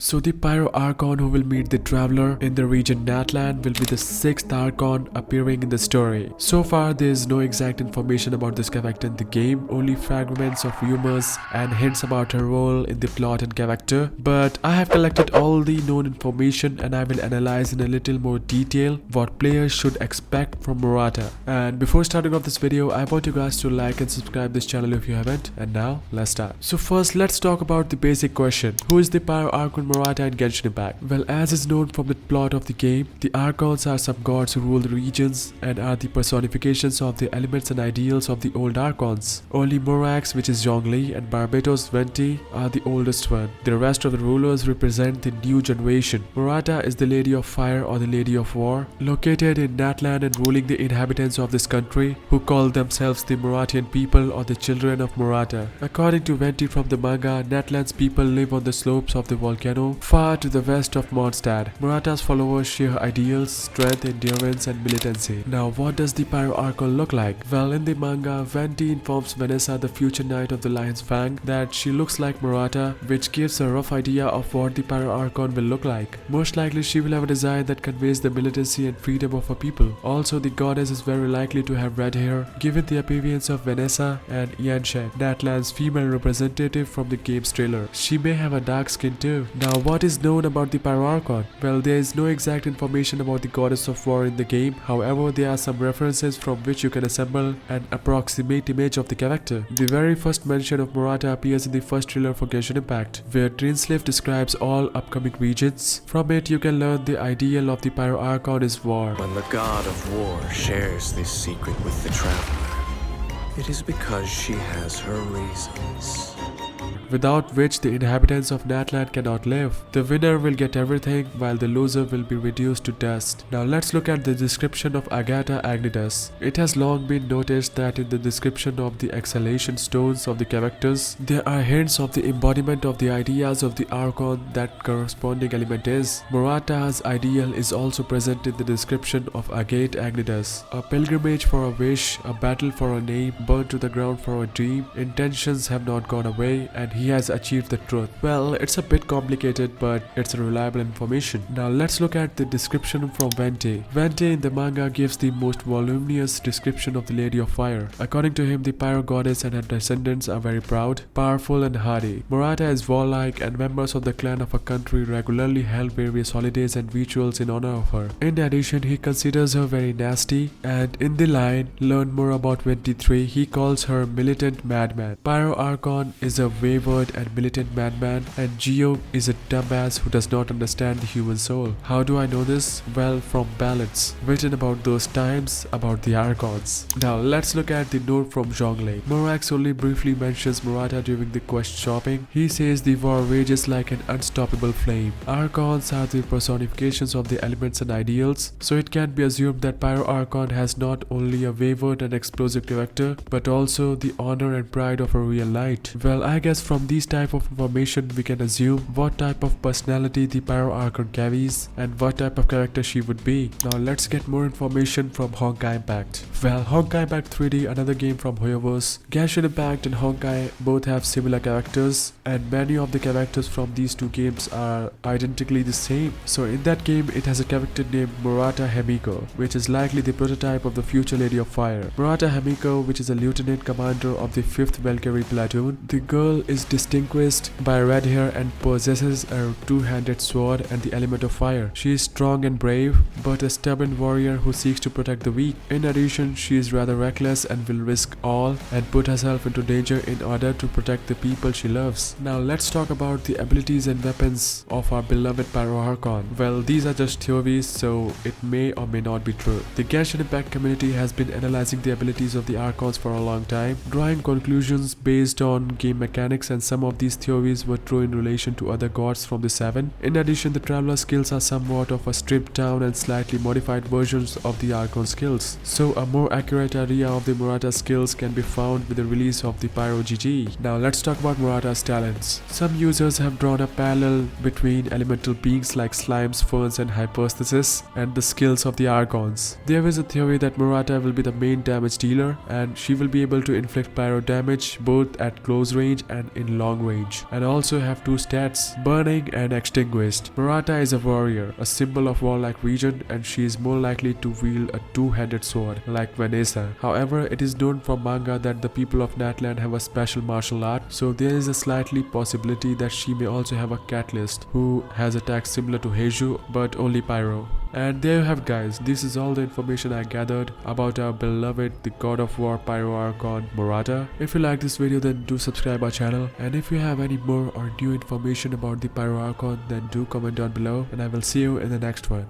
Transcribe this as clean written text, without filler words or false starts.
So the Pyro Archon who will meet the traveler in the region Natland will be the 6th Archon appearing in the story. So far there is no exact information about this character in the game, only fragments of rumors and hints about her role in the plot and character. But I have collected all the known information and I will analyze in a little more detail what players should expect from Murata. And before starting off this video, I want you guys to like and subscribe this channel if you haven't. And now let's start. So first let's talk about the basic question. Who is the Pyro Archon Murata in Genshin Impact? Well, as is known from the plot of the game, the Archons are some gods who rule the regions and are the personifications of the elements and ideals of the old Archons. Only Morax, which is Zhongli, and Barbatos Venti are the oldest one. The rest of the rulers represent the new generation. Murata is the Lady of Fire or the Lady of War, located in Natland and ruling the inhabitants of this country, who call themselves the Muratian people or the children of Murata. According to Venti from the manga, Natland's people live on the slopes of the volcano far to the west of Mondstadt. Murata's followers share ideals, strength, endurance and militancy. Now what does the Pyro Archon look like? Well, in the manga, Venti informs Vanessa, the future Knight of the Lion's Fang, that she looks like Murata, which gives a rough idea of what the Pyro Archon will look like. Most likely she will have a design that conveys the militancy and freedom of her people. Also, the goddess is very likely to have red hair, given the appearance of Vanessa and Yanshen, Natland's female representative from the game's trailer. She may have a dark skin too. Now what is known about the Pyro Archon? Well, there is no exact information about the goddess of war in the game. However, there are some references from which you can assemble an approximate image of the character. The very first mention of Murata appears in the first trailer for Genshin Impact, where Trinslave describes all upcoming regions. From it, you can learn the ideal of the Pyro Archon is war. When the god of war shares this secret with the traveler, it is because she has her reasons, without which the inhabitants of Natland cannot live. The winner will get everything while the loser will be reduced to dust. Now let's look at the description of Agatha Agnidas. It has long been noticed that in the description of the exhalation stones of the characters, there are hints of the embodiment of the ideas of the Archon that corresponding element is. Murata's ideal is also present in the description of Agate Agnidas. A pilgrimage for a wish, a battle for a name, burned to the ground for a dream, intentions have not gone away, and he has achieved the truth. Well, it's a bit complicated, but it's a reliable information. Now let's look at the description from Venti. Venti in the manga gives the most voluminous description of the Lady of Fire. According to him, the Pyro goddess and her descendants are very proud, powerful and hardy. Murata is warlike, and members of the clan of a country regularly held various holidays and rituals in honor of her. In addition, he considers her very nasty, and in the line "Learn more about 23," he calls her militant madman. Pyro Archon is a wayward and militant madman, and Geo is a dumbass who does not understand the human soul. How do I know this? Well, from ballads written about those times about the Archons. Now let's look at the note from Zhongli. Morax only briefly mentions Murata during the quest shopping. He says the war rages like an unstoppable flame. Archons are the personifications of the elements and ideals, so it can be assumed that Pyro Archon has not only a wayward and explosive character, but also the honor and pride of a real knight. Well, I guess from these type of information we can assume what type of personality the Pyro Archon carries and what type of character she would be. Now let's get more information from Honkai Impact. Well, Honkai Impact 3D, another game from Hoyoverse. Genshin Impact and Honkai both have similar characters, and many of the characters from these two games are identically the same. So in that game it has a character named Murata Himiko, which is likely the prototype of the future Lady of Fire. Murata Himiko, which is a lieutenant commander of the 5th Valkyrie platoon. The girl is distinguished by red hair and possesses a two-handed sword and the element of fire. She is strong and brave, but a stubborn warrior who seeks to protect the weak. In addition, she is rather reckless and will risk all and put herself into danger in order to protect the people she loves. Now let's talk about the abilities and weapons of our beloved Pyro Archon. Well, these are just theories, so it may or may not be true. The Genshin Impact community has been analyzing the abilities of the Archons for a long time, drawing conclusions based on game mechanics, and some of these theories were true in relation to other gods from the 7. In addition, the Traveler skills are somewhat of a stripped down and slightly modified versions of the Archon skills. So a more accurate idea of the Murata skills can be found with the release of the Pyro GG. Now let's talk about Murata's talents. Some users have drawn a parallel between elemental beings like slimes, ferns and hypostasis and the skills of the Archons. There is a theory that Murata will be the main damage dealer, and she will be able to inflict pyro damage both at close range and in long range, and also have 2 stats, burning and extinguished. Murata is a warrior, a symbol of warlike region, and she is more likely to wield a 2-handed sword like Vanessa. However, it is known from manga that the people of Natland have a special martial art, so there is a slightly possibility that she may also have a catalyst who has attacks similar to Heiju but only Pyro. And there you have, guys, this is all the information I gathered about our beloved the God of War Pyro Archon Murata. If you like this video, then do subscribe our channel, and if you have any more or new information about the Pyro Archon, then do comment down below, and I will see you in the next one.